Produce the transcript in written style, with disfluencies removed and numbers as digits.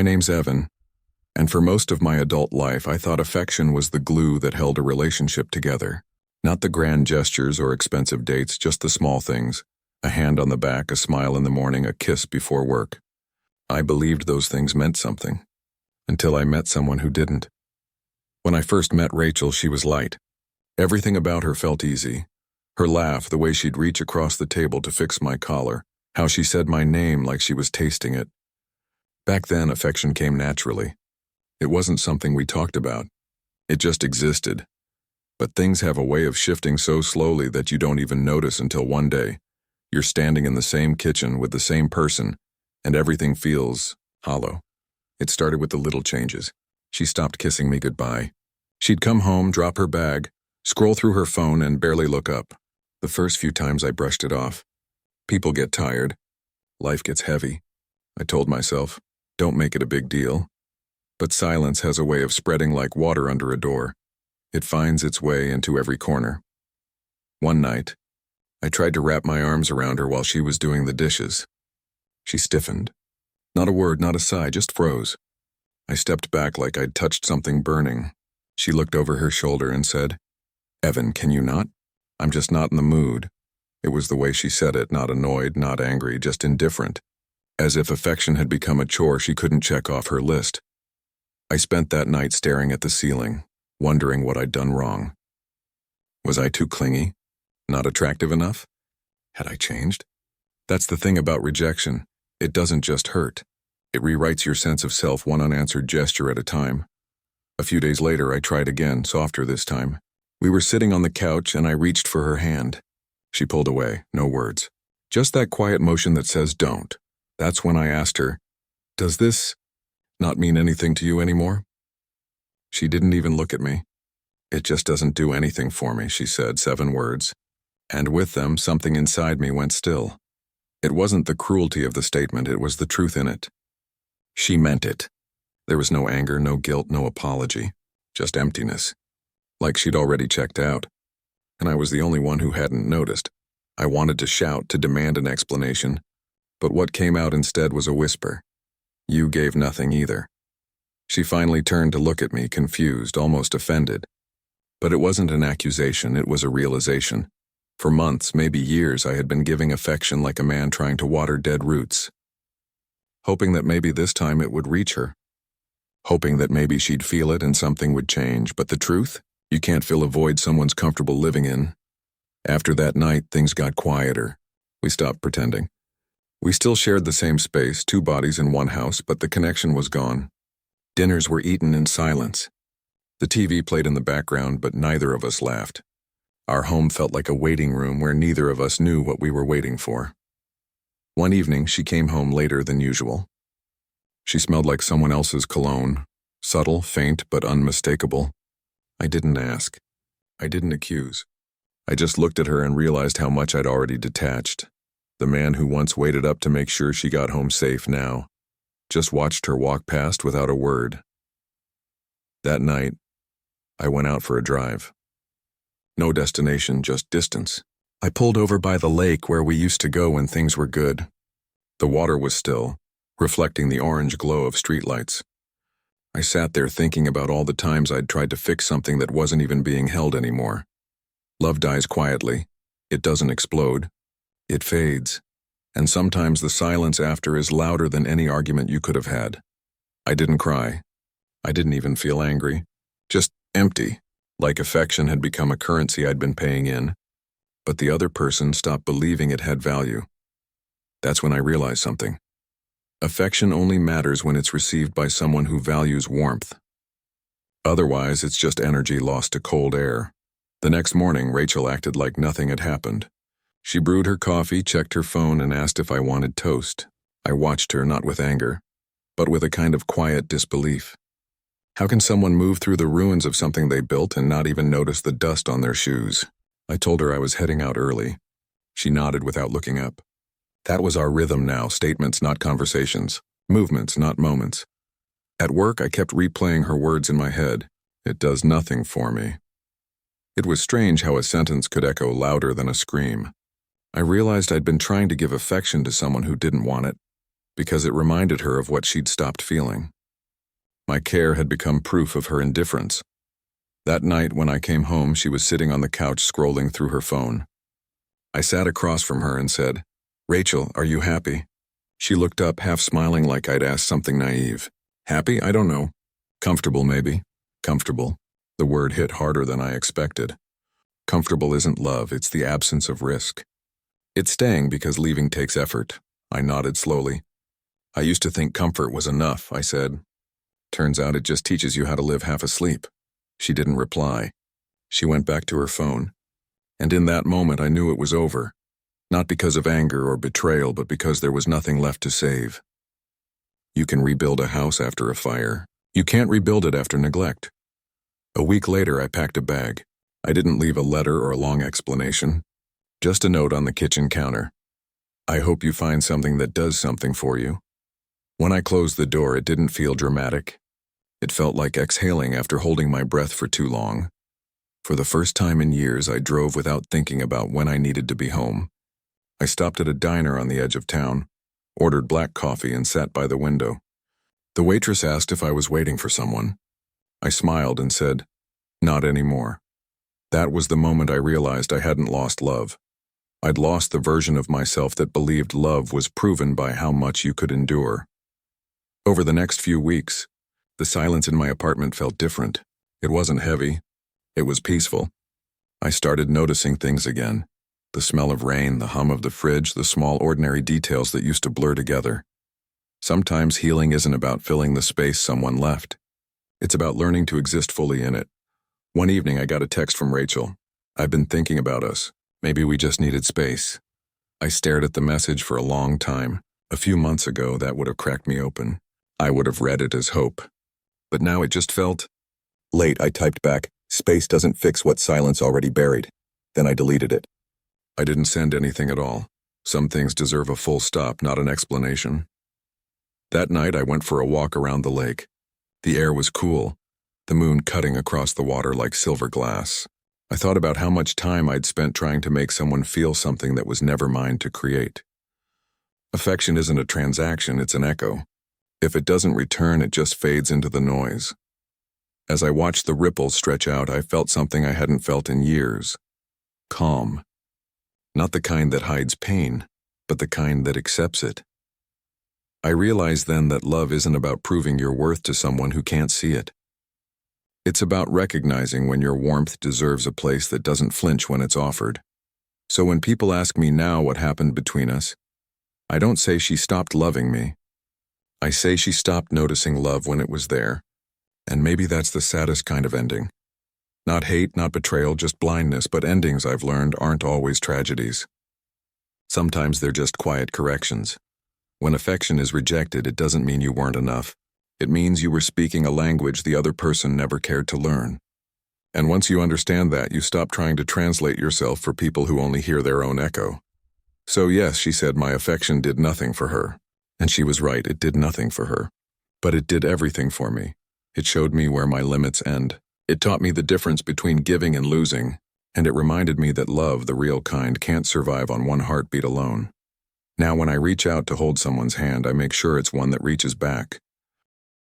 My name's Evan, and for most of my adult life I thought affection was the glue that held a relationship together. Not the grand gestures or expensive dates, just the small things. A hand on the back, a smile in the morning, a kiss before work. I believed those things meant something, until I met someone who didn't. When I first met Rachel, she was light. Everything about her felt easy. Her laugh, the way she'd reach across the table to fix my collar, how she said my name like she was tasting it. Back then, affection came naturally. It wasn't something we talked about. It just existed. But things have a way of shifting so slowly that you don't even notice until one day you're standing in the same kitchen with the same person, and everything feels hollow. It started with the little changes. She stopped kissing me goodbye. She'd come home, drop her bag, scroll through her phone, and barely look up. The first few times I brushed it off. People get tired. Life gets heavy. I told myself, don't make it a big deal. But silence has a way of spreading like water under a door. It finds its way into every corner. One night, I tried to wrap my arms around her while she was doing the dishes. She stiffened. Not a word, not a sigh, just froze. I stepped back like I'd touched something burning. She looked over her shoulder and said, "Evan, can you not? I'm just not in the mood." It was the way she said it, not annoyed, not angry, just indifferent. As if affection had become a chore she couldn't check off her list. I spent that night staring at the ceiling, wondering what I'd done wrong. Was I too clingy? Not attractive enough? Had I changed? That's the thing about rejection. It doesn't just hurt. It rewrites your sense of self one unanswered gesture at a time. A few days later, I tried again, softer this time. We were sitting on the couch and I reached for her hand. She pulled away, no words. Just that quiet motion that says don't. That's when I asked her, "Does this not mean anything to you anymore?" She didn't even look at me. "It just doesn't do anything for me," she said, 7 words. And with them, something inside me went still. It wasn't the cruelty of the statement, it was the truth in it. She meant it. There was no anger, no guilt, no apology. Just emptiness. Like she'd already checked out. And I was the only one who hadn't noticed. I wanted to shout, to demand an explanation. But what came out instead was a whisper. "You gave nothing either." She finally turned to look at me, confused, almost offended. But it wasn't an accusation, it was a realization. For months, maybe years, I had been giving affection like a man trying to water dead roots. Hoping that maybe this time it would reach her. Hoping that maybe she'd feel it and something would change. But the truth? You can't fill a void someone's comfortable living in. After that night, things got quieter. We stopped pretending. We still shared the same space, 2 bodies in one house, but the connection was gone. Dinners were eaten in silence. The TV played in the background, but neither of us laughed. Our home felt like a waiting room where neither of us knew what we were waiting for. One evening, she came home later than usual. She smelled like someone else's cologne, subtle, faint, but unmistakable. I didn't ask. I didn't accuse. I just looked at her and realized how much I'd already detached. The man who once waited up to make sure she got home safe now just watched her walk past without a word. That night, I went out for a drive. No destination, just distance. I pulled over by the lake where we used to go when things were good. The water was still, reflecting the orange glow of streetlights. I sat there thinking about all the times I'd tried to fix something that wasn't even being held anymore. Love dies quietly. It doesn't explode. It fades. And sometimes the silence after is louder than any argument you could have had. I didn't cry. I didn't even feel angry. Just empty, like affection had become a currency I'd been paying in. But the other person stopped believing it had value. That's when I realized something. Affection only matters when it's received by someone who values warmth. Otherwise, it's just energy lost to cold air. The next morning, Rachel acted like nothing had happened. She brewed her coffee, checked her phone, and asked if I wanted toast. I watched her, not with anger, but with a kind of quiet disbelief. How can someone move through the ruins of something they built and not even notice the dust on their shoes? I told her I was heading out early. She nodded without looking up. That was our rhythm now, statements, not conversations. Movements, not moments. At work, I kept replaying her words in my head. "It does nothing for me." It was strange how a sentence could echo louder than a scream. I realized I'd been trying to give affection to someone who didn't want it. because it reminded her of what she'd stopped feeling. My care had become proof of her indifference. That night when I came home, she was sitting on the couch scrolling through her phone. I sat across from her and said, "Rachel, are you happy?" She looked up, half smiling like I'd asked something naive. Happy? I don't know. Comfortable, maybe. Comfortable. The word hit harder than I expected. Comfortable isn't love, it's the absence of risk. It's staying because leaving takes effort. I nodded slowly. I used to think comfort was enough, I said. Turns out it just teaches you how to live half asleep. She didn't reply. She went back to her phone. And in that moment I knew it was over. Not because of anger or betrayal, but because there was nothing left to save. You can rebuild a house after a fire. You can't rebuild it after neglect. A week later, I packed a bag. I didn't leave a letter or a long explanation. Just a note on the kitchen counter. I hope you find something that does something for you. When I closed the door, it didn't feel dramatic. It felt like exhaling after holding my breath for too long. For the first time in years, I drove without thinking about when I needed to be home. I stopped at a diner on the edge of town, ordered black coffee, and sat by the window. The waitress asked if I was waiting for someone. I smiled and said, "Not anymore." That was the moment I realized I hadn't lost love. I'd lost the version of myself that believed love was proven by how much you could endure. Over the next few weeks, the silence in my apartment felt different. It wasn't heavy. It was peaceful. I started noticing things again. The smell of rain, the hum of the fridge, the small ordinary details that used to blur together. Sometimes healing isn't about filling the space someone left. It's about learning to exist fully in it. One evening I got a text from Rachel. "I've been thinking about us. Maybe we just needed space." I stared at the message for a long time. A few months ago, that would have cracked me open. I would have read it as hope. But now it just felt late. I typed back, "Space doesn't fix what silence already buried." Then I deleted it. I didn't send anything at all. Some things deserve a full stop, not an explanation. That night I went for a walk around the lake. The air was cool, the moon cutting across the water like silver glass. I thought about how much time I'd spent trying to make someone feel something that was never mine to create. Affection isn't a transaction, it's an echo. If it doesn't return, it just fades into the noise. As I watched the ripples stretch out, I felt something I hadn't felt in years. Calm. Not the kind that hides pain, but the kind that accepts it. I realized then that love isn't about proving your worth to someone who can't see it. It's about recognizing when your warmth deserves a place that doesn't flinch when it's offered. So when people ask me now what happened between us, I don't say she stopped loving me. I say she stopped noticing love when it was there. And maybe that's the saddest kind of ending. Not hate, not betrayal, just blindness, but endings, I've learned, aren't always tragedies. Sometimes they're just quiet corrections. When affection is rejected, it doesn't mean you weren't enough. It means you were speaking a language the other person never cared to learn. And once you understand that, you stop trying to translate yourself for people who only hear their own echo. So yes, she said, my affection did nothing for her. And she was right, it did nothing for her. But it did everything for me. It showed me where my limits end. It taught me the difference between giving and losing. And it reminded me that love, the real kind, can't survive on one heartbeat alone. Now when I reach out to hold someone's hand, I make sure it's one that reaches back.